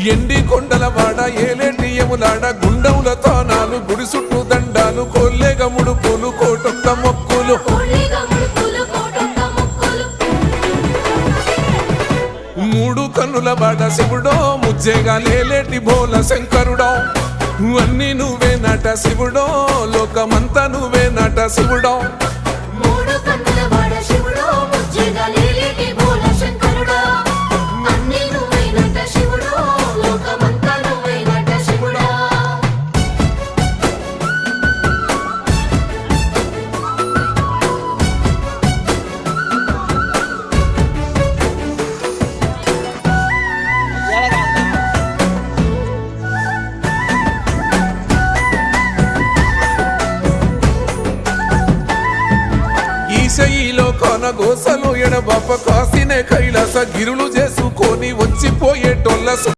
ఎండి కొండల వాడ ఏలేటి యములాడ గుండముల తానాలు గుడి చుట్టూ దండాలు కొల్లేగ ముడుపులు కోటొక్క మొక్కులు మూడు కన్నుల వాడ శివుడో ముజ్జేగా లేలేటి బోల శంకరుడో అన్ని నువ్వే నట శివుడో లోకమంతా నువ్వే నట శివుడో ఈశయిలో కొనగోసలు ఎడబాప కాసినే కైలాస గిరులు చేసుకొని వచ్చిపోయేటోళ్ళ